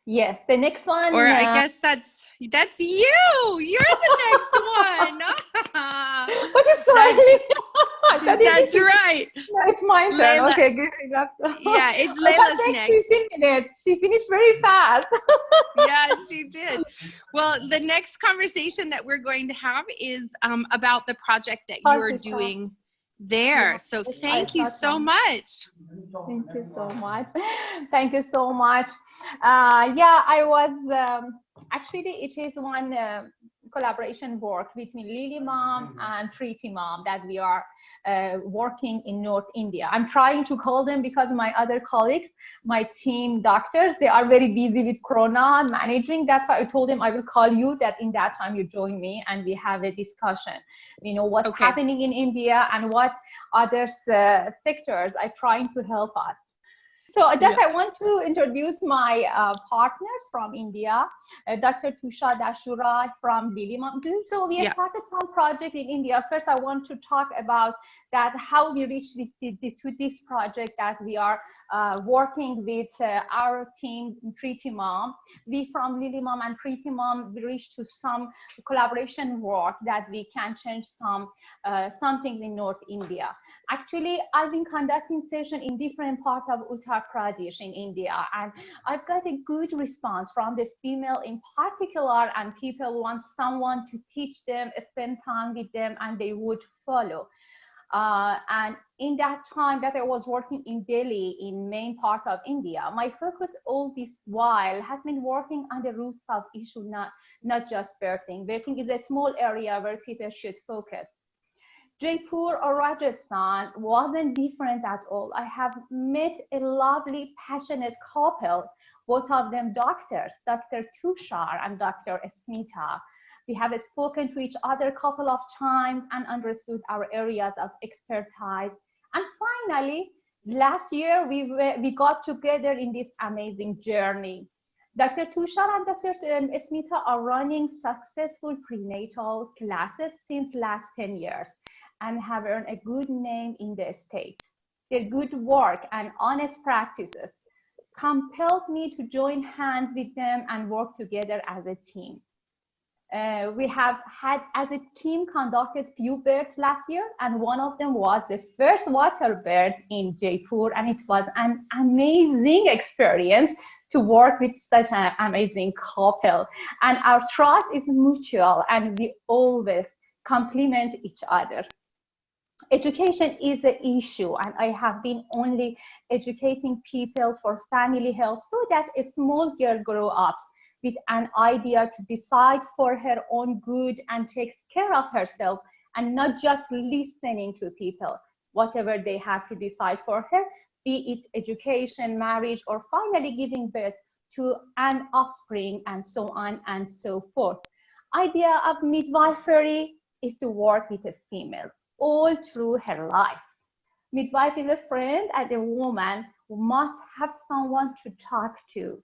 Yes, the next Or one. I guess that's you. You're the next one. What is That's smiling? I thought that's this is, right. no, it's my turn. Leila. Okay, good enough. Yeah, it's I thought Leila's takes next. 15 minutes. She finished very fast. Yeah, she did. Well, the next conversation that we're going to have is about the project that How you're to start? doing Yeah, there. So I thank you start so now. much. Thank you so much. Thank you so much. Yeah, I was actually, it is one collaboration work between Lily Mom and Preeti Mom that we are working in North India. I'm trying to call them because my other colleagues, my team doctors, they are very busy with Corona managing. That's why I told them I will call you, that in that time you join me and we have a discussion. You know, what's Okay. happening in India and what other sectors are trying to help us. So just Yeah. I want to introduce my partners from India, Dr. Tusha Dashura from Lily Mountain. So we Yeah. started some project in India. First, I want to talk about that how we reached to this project that we are working with our team, Preeti Mom. We from Lily Mom and Preeti Mom, we reached to some collaboration work that we can change some things in North India. Actually, I've been conducting sessions in different parts of Uttar Pradesh in India, and I've got a good response from the female in particular, and people want someone to teach them, spend time with them, and they would follow. And in that time that I was working in Delhi, in main part of India, my focus all this while has been working on the roots of issue, not just birthing. Birthing is a small area where people should focus. Jaipur or Rajasthan wasn't different at all. I have met a lovely, passionate couple, both of them doctors, Dr. Tushar and Dr. Smita. We have spoken to each other a couple of times and understood our areas of expertise. And finally, last year, we got together in this amazing journey. Dr. Tushar and Dr. Smita are running successful prenatal classes since last 10 years and have earned a good name in the state. Their good work and honest practices compelled me to join hands with them and work together as a team. We have had, as a team, conducted few births last year, and one of them was the first water birth in Jaipur, and it was an amazing experience to work with such an amazing couple. And our trust is mutual, and we always complement each other. Education is the issue, and I have been only educating people for family health so that a small girl grows up with an idea to decide for her own good and takes care of herself, and not just listening to people, whatever they have to decide for her, be it education, marriage, or finally giving birth to an offspring, and so on and so forth. Idea of midwifery is to work with a female all through her life. Midwife is a friend and a woman who must have someone to talk to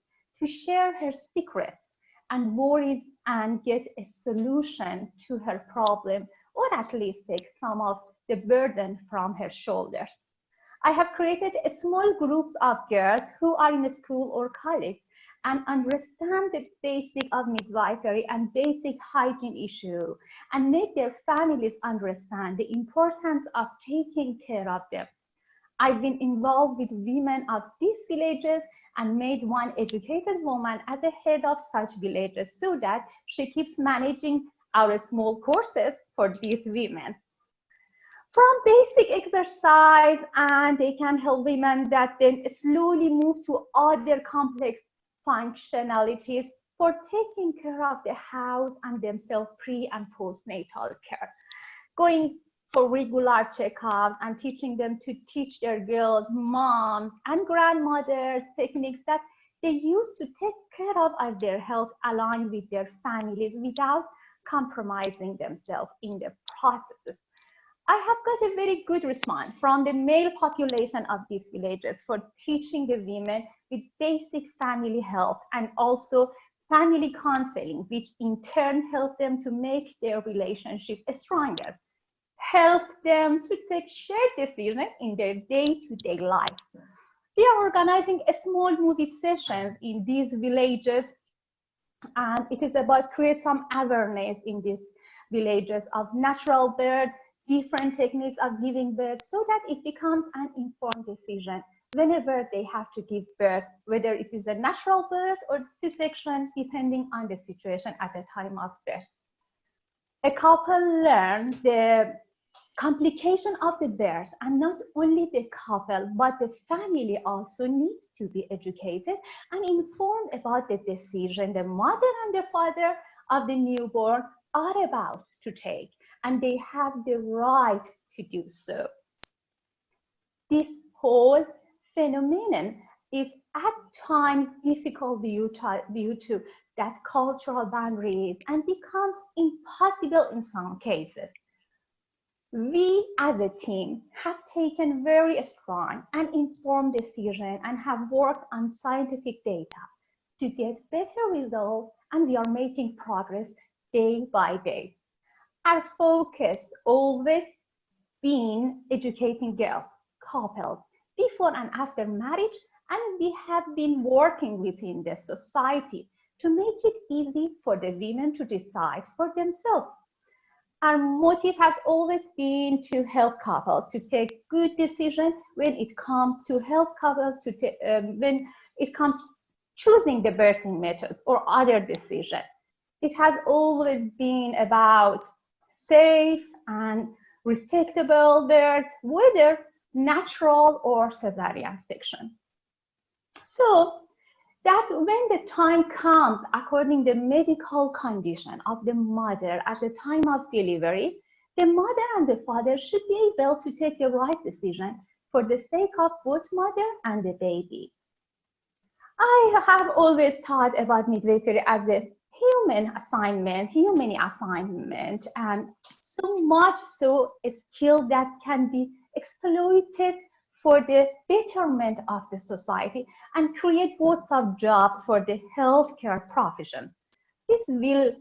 share her secrets and worries and get a solution to her problem, or at least take some of the burden from her shoulders. I have created a small groups of girls who are in school or college and understand the basic of midwifery and basic hygiene issue, and make their families understand the importance of taking care of them. I've been involved with women of these villages and made one educated woman as the head of such villages so that she keeps managing our small courses for these women. From basic exercise, and they can help women that then slowly move to other complex functionalities for taking care of the house and themselves pre and postnatal care, going for regular checkups and teaching them to teach their girls, moms and grandmothers techniques that they use to take care of their health aligned with their families without compromising themselves in the processes. I have got a very good response from the male population of these villages for teaching the women with basic family health and also family counseling, which in turn help them to make their relationship stronger, help them to take shared decisions in their day-to-day life. We are organizing a small movie sessions in these villages, and it is about create some awareness in these villages of natural birth, different techniques of giving birth, so that it becomes an informed decision whenever they have to give birth, whether it is a natural birth or C-section, depending on the situation at the time of birth. A couple learn the complication of the birth, and not only the couple but the family also needs to be educated and informed about the decision the mother and the father of the newborn are about to take, and they have the right to do so. This whole phenomenon is at times difficult due to that cultural boundaries and becomes impossible in some cases. We as a team have taken very strong and informed decisions and have worked on scientific data to get better results, and we are making progress day by day. Our focus always been educating girls, couples, before and after marriage, and we have been working within the society to make it easy for the women to decide for themselves. Our motive has always been to help couples to take good decisions when it comes to help couples to when it comes to choosing the birthing methods or other decisions. It has always been about safe and respectable birth, whether natural or cesarean section. So that when the time comes, according to the medical condition of the mother at the time of delivery, the mother and the father should be able to take the right decision for the sake of both mother and the baby. I have always thought about midwifery as a human assignment, and so much so a skill that can be exploited for the betterment of the society and create both of jobs for the healthcare professions. This will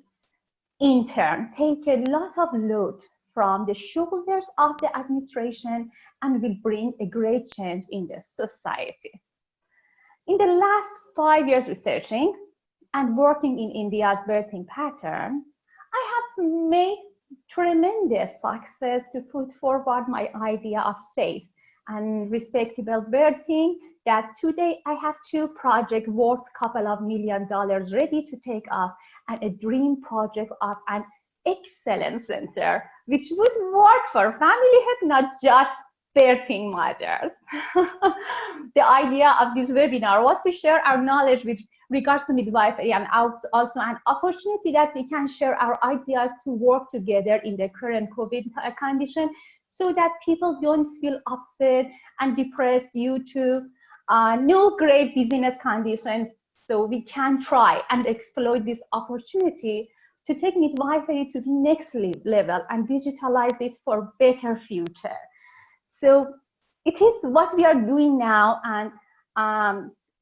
in turn take a lot of load from the shoulders of the administration and will bring a great change in the society. In the last 5 years researching and working in India's birthing pattern, I have made tremendous success to put forward my idea of safe and respectable birthing, that today I have 2 projects worth a couple of $1 million ready to take off, and a dream project of an excellence center, which would work for family health, not just birthing mothers. The idea of this webinar was to share our knowledge with regards to midwifery, and also an opportunity that we can share our ideas to work together in the current COVID condition, so that people don't feel upset and depressed due to no great business conditions. So we can try and exploit this opportunity to take midwifery to the next level and digitalize it for better future. So it is what we are doing now, and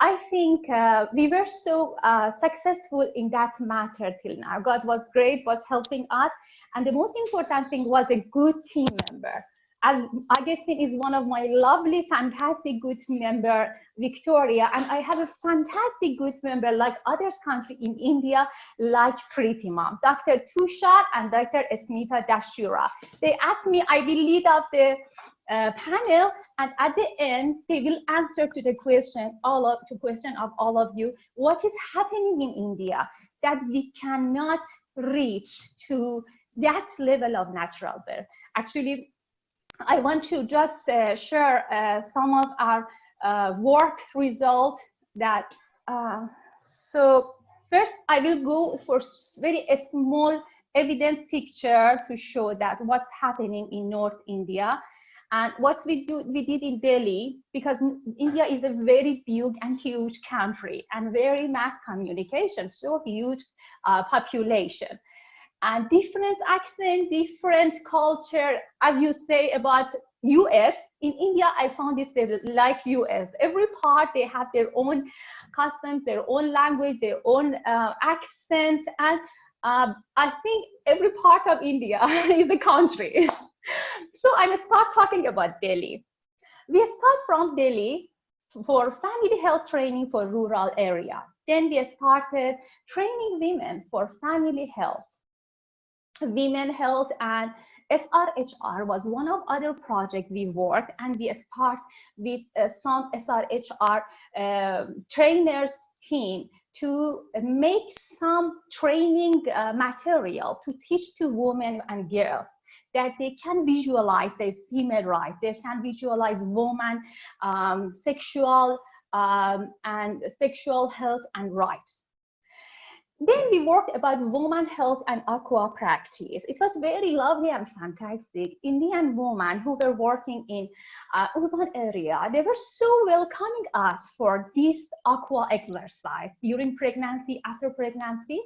I think we were so successful in that matter till now. God was great, was helping us, and the most important thing was a good team member. As Augustine is one of my lovely, fantastic good member, Victoria, and I have a fantastic good member like others country in India, like Pretty Mom, Dr. Tushar and Dr. Smita Dashura. They asked me, I will lead up the panel, and at the end they will answer to the question of all of you, what is happening in India that we cannot reach to that level of natural birth. Actually, I want to just share some of our work results that so first I will go for very small evidence picture to show that what's happening in North India. And what we did in Delhi, because India is a very big and huge country and very mass communication, so huge population. And different accent, different culture, as you say about US. In India, I found this like US. Every part, they have their own customs, their own language, their own accent. And I think every part of India is a country. So I will start talking about Delhi. We start from Delhi for family health training for rural area. Then we started training women for family health. Women health and SRHR was one of other projects we worked, and we start with some SRHR trainers team to make some training material to teach to women and girls that they can visualize their female rights, they can visualize woman sexual and sexual health and rights. Then we worked about woman health and aqua practice. It was very lovely and fantastic. Indian women who were working in urban area, they were so welcoming us for this aqua exercise during pregnancy, after pregnancy.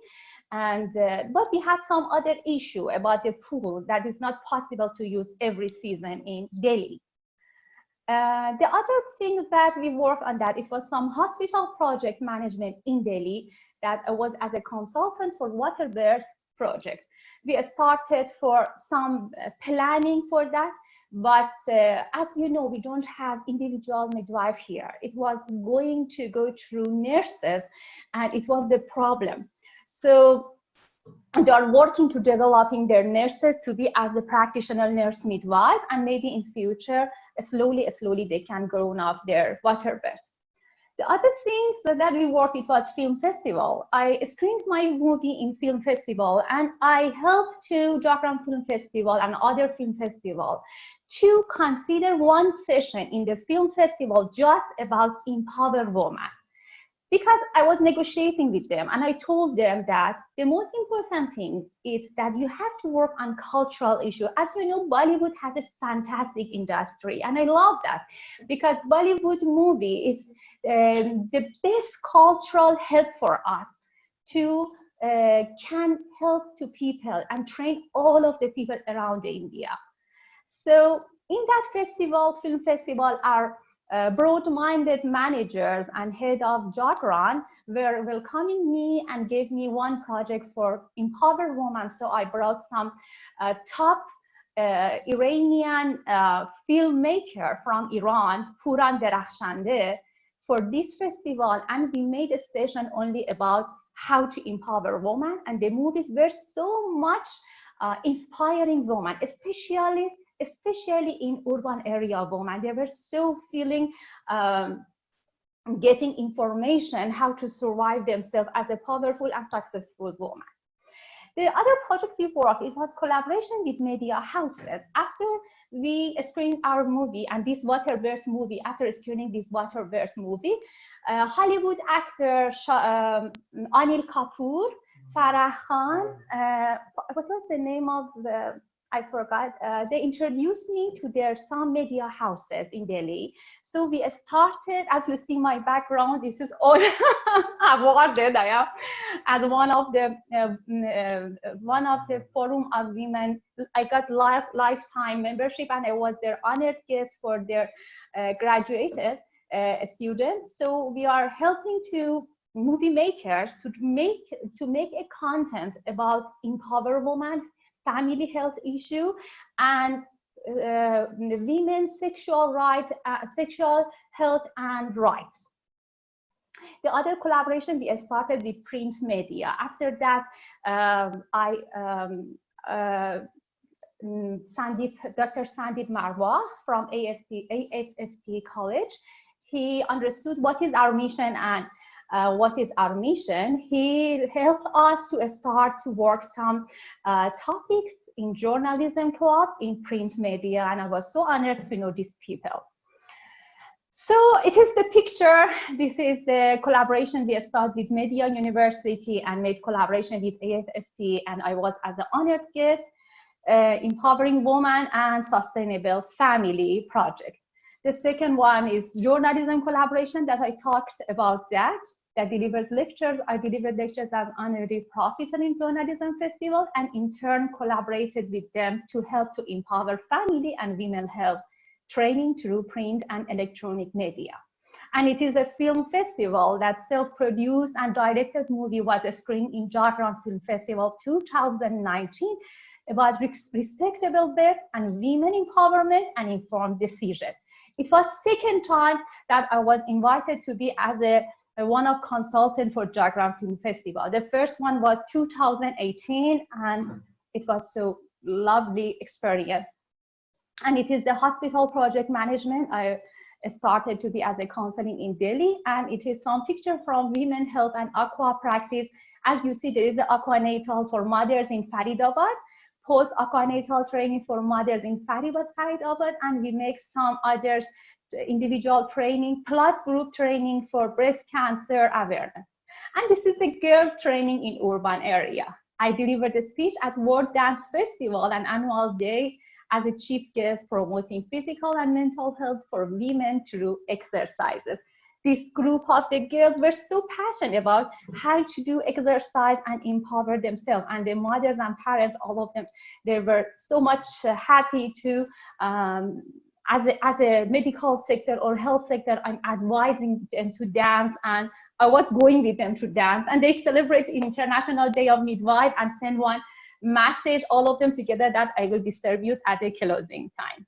And but we had some other issue about the pool that is not possible to use every season in Delhi. The other thing that we worked on that, it was some hospital project management in Delhi that I was as a consultant for water birth project. We started for some planning for that, but as you know, we don't have individual midwife here. It was going to go through nurses, and it was the problem. So they are working to developing their nurses to be as the practitioner nurse midwife, and maybe in future, slowly they can grow up their water birth. The other things that we worked, it was film festival. I screened my movie in film festival, and I helped to Jagram Film Festival and other film festival to consider one session in the film festival just about empower women. Because I was negotiating with them, and I told them that the most important thing is that you have to work on cultural issue. As you know, Bollywood has a fantastic industry, and I love that because Bollywood movie is the best cultural help for us to can help to people and train all of the people around India. So in that festival, film festival, our broad-minded managers and head of Jagram were welcoming me and gave me one project for empower women. So I brought some top Iranian filmmaker from Iran, Puran Derakhshande, for this festival, and we made a session only about how to empower women, and the movies were so much inspiring women, especially in urban area women. They were so feeling getting information how to survive themselves as a powerful and successful woman. The other project we worked, it was collaboration with media houses. After we screened our movie and this water birth movie, after screening this water birth movie, Hollywood actor Anil Kapoor, Farah Khan, what was the name of the, I forgot, they introduced me to their some media houses in Delhi. So we started, as you see my background, this is all awarded. I am as one of the forum of women. I got lifetime membership, and I was their honored guest for their graduated students. So we are helping to movie makers to make a content about empower women, family health issue, and women's sexual rights, sexual health and rights. The other collaboration we started with print media. After that, Dr. Sandeep Marwa from AFT College, he understood what is our mission and what is our mission. He helped us to start to work some topics in journalism class in print media, and I was so honored to know these people. So it is the picture. This is the collaboration we started with Media University and made collaboration with AFT, and I was as an honored guest, Empowering Women and Sustainable Family Project. The second one is journalism collaboration that I talked about that delivered lectures. I delivered lectures as honorary professor in journalism festival, and in turn collaborated with them to help to empower family and women health training through print and electronic media. And it is a film festival that self-produced and directed movie was screened in Jagram Film Festival 2019 about respectable birth and women empowerment and informed decision. It was second time that I was invited to be as a one of consultant for Jagram Film Festival. The first one was 2018, and it was so lovely experience. And it is the hospital project management. I started to be as a counseling in Delhi, and it is some picture from women health and aqua practice. As you see, there is the aquanatal for mothers in Faridabad, post aquanatal training for mothers in Faridabad, and we make some others individual training plus group training for breast cancer awareness. And this is a girl training in urban area. I delivered a speech at World Dance Festival, an annual day, as a chief guest promoting physical and mental health for women through exercises. This group of the girls were so passionate about how to do exercise and empower themselves. And the mothers and parents, all of them, they were so much happy to, as a medical sector or health sector, I'm advising them to dance, and I was going with them to dance. And they celebrate International Day of Midwife and send one message, all of them together, that I will distribute at the closing time.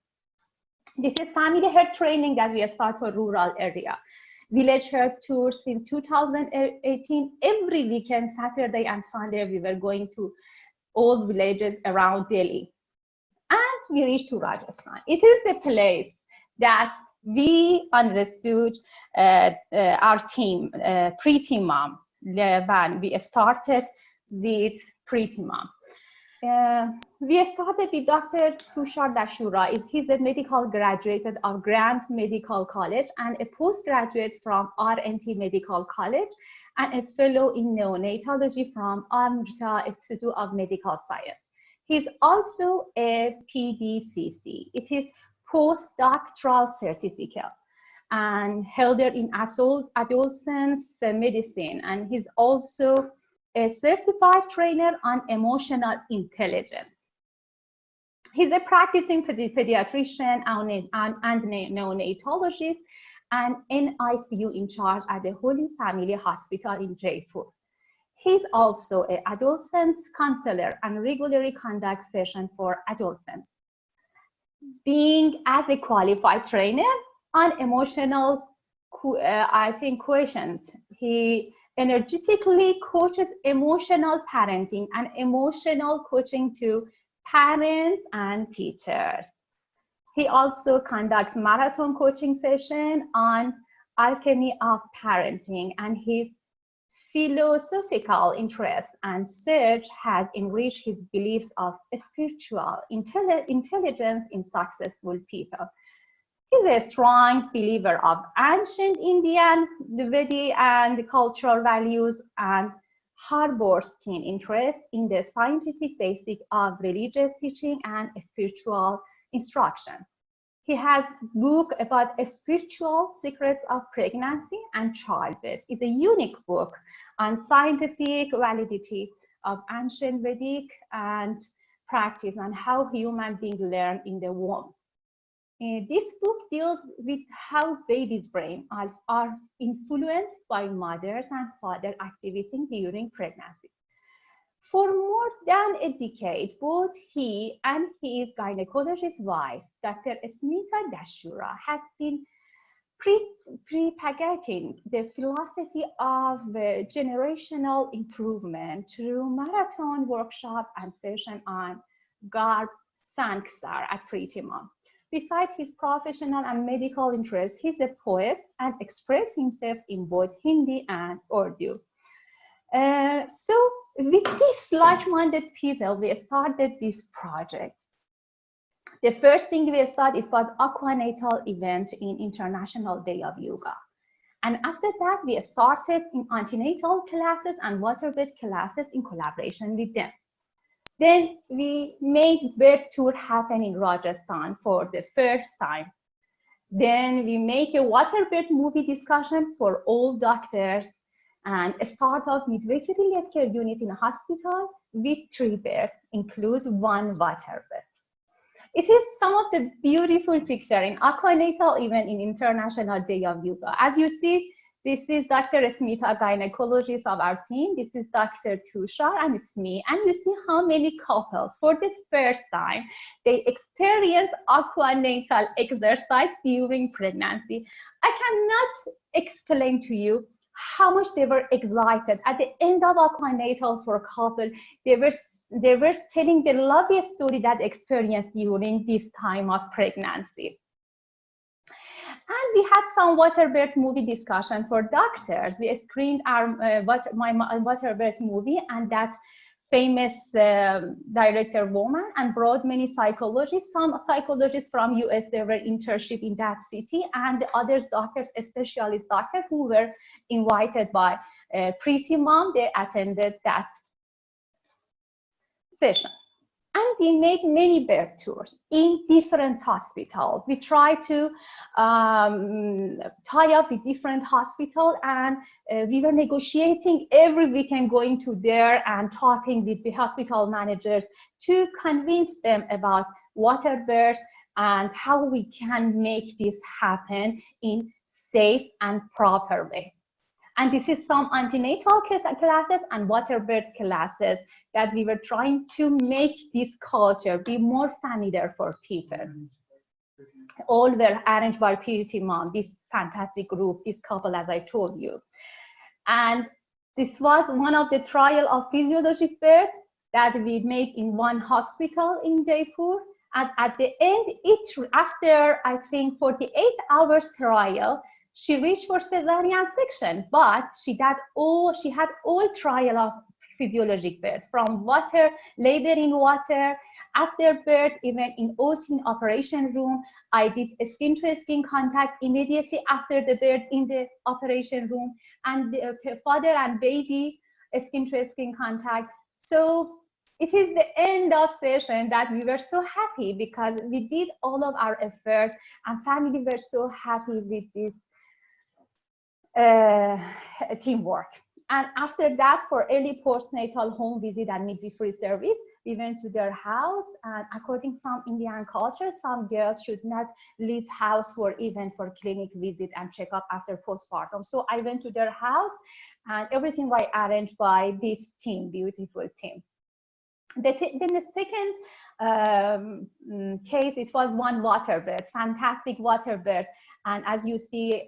This is family health training that we start for rural area. Village health tour since 2018. Every weekend, Saturday and Sunday, we were going to all villages around Delhi. And we reached to Rajasthan. It is the place that we understood our team, Preeti Mom, when we started with Preeti Mom. We started with Dr. Tushar Dashura. He's a medical graduate of Grant Medical College and a postgraduate from RNT Medical College and a fellow in neonatology from Amrita Institute of Medical Science. He's also a PDCC. It is postdoctoral certificate and held in adolescence medicine, and he's also a certified trainer on emotional intelligence. He's a practicing pediatrician and neonatologist and NICU in charge at the Holy Family Hospital in Jaipur. He's also an adolescent counselor and regularly conducts sessions for adolescents. Being as a qualified trainer on emotional, questions, he energetically coaches emotional parenting and emotional coaching to parents and teachers. He also conducts marathon coaching sessions on alchemy of parenting, and his philosophical interest and search has enriched his beliefs of spiritual intelligence in successful people. He's a strong believer of ancient Indian, Vedic, and cultural values, and harbors keen interest in the scientific basics of religious teaching and spiritual instruction. He has a book about spiritual secrets of pregnancy and childbirth. It's a unique book on scientific validity of ancient Vedic and practice and how human beings learn in the womb. This book deals with how babies' brains are influenced by mothers and father activity during pregnancy. For more than a decade, both he and his gynecologist wife, Dr. Smita Dashura, have been propagating the philosophy of generational improvement through marathon workshop and session on Garb Sanksar at Preeti Mom. Besides his professional and medical interests, he's a poet and expresses himself in both Hindi and Urdu. So with these like-minded people, we started this project. The first thing we started was aquanatal event in International Day of Yoga. And after that, we started in antenatal classes and waterbed classes in collaboration with them. Then we made birth tour happen in Rajasthan for the first time. Then we make a waterbed movie discussion for all doctors and a start of midwifery led care unit in a hospital with 3 births, include 1 waterbed. It is some of the beautiful picture in aquanatal event in International Day of Yoga. As you see, This is Dr. Smith, a gynecologist of our team. This is Dr. Tushar, and it's me. And you see how many couples, for the first time, they experience aquanatal exercise during pregnancy. I cannot explain to you how much they were excited. At the end of aquanatal for a couple, they were telling the loveliest story that they experienced during this time of pregnancy. And we had some water birth movie discussion for doctors. We screened our my water birth movie, and that famous director woman, and brought many psychologists. Some psychologists from US, they were internship in that city, and the other doctors, specialist doctors who were invited by Pretty Mom, they attended that session. And we made many birth tours in different hospitals. We tried to tie up with different hospitals, and we were negotiating every weekend, going to there and talking with the hospital managers to convince them about water birth and how we can make this happen in safe and proper way. And this is some antenatal classes and water birth classes that we were trying to make this culture be more familiar for people. All were arranged by Pretty Mom, this fantastic group, this couple, as I told you. And this was one of the trial of physiologic birth that we made in one hospital in Jaipur. And at the end, after I think 48 hours trial, she reached for cesarean section, but she had all trial of physiologic birth, from water, labor in water, after birth, even in OT operation room. I did a skin-to-skin contact immediately after the birth in the operation room, and the father and baby skin-to-skin contact. So it is the end of session that we were so happy because we did all of our efforts, and family were so happy with this teamwork. And after that, for early postnatal home visit and midwifery service, we went to their house. And according to some Indian culture, some girls should not leave house for clinic visit and checkup after postpartum. So I went to their house, and everything was arranged by this team, beautiful team. Then the second case, it was one water birth, fantastic water birth. And as you see,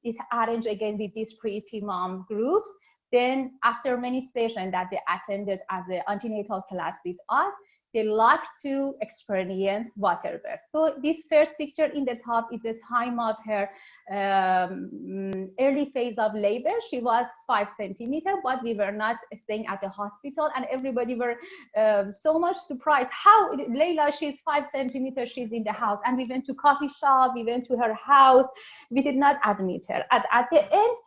it's arranged again with these Pretty Mom groups. Then after many sessions that they attended as the antenatal class with us, they liked to experience water birth. So this first picture in the top is the time of her early phase of labor. She was 5 centimeters, but we were not staying at the hospital, and everybody were so much surprised. How, Leila, she's 5 centimeters, she's in the house. And we went to coffee shop, we went to her house. We did not admit her. At the end,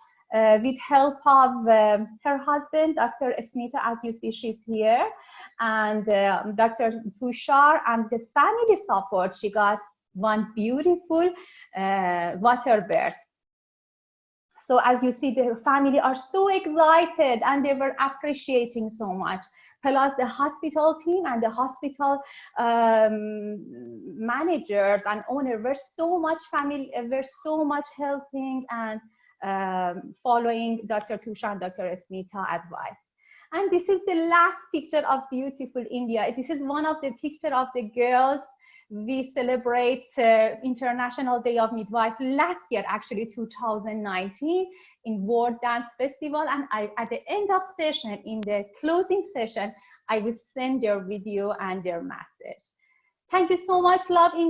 with help of her husband, Dr. Smith, as you see, she's here, and Dr. Tushar, and the family support, she got one beautiful water birth. So as you see, the family are so excited, and they were appreciating so much. Plus the hospital team and the hospital managers and owner were so much helping and following Dr. Tushar and Dr. Smith's advice. And this is the last picture of beautiful India. This is one of the pictures of the girls. We celebrate International Day of Midwife last year, actually 2019, in World Dance Festival. And at the end of session, in the closing session, I will send their video and their message. Thank you so much, love India.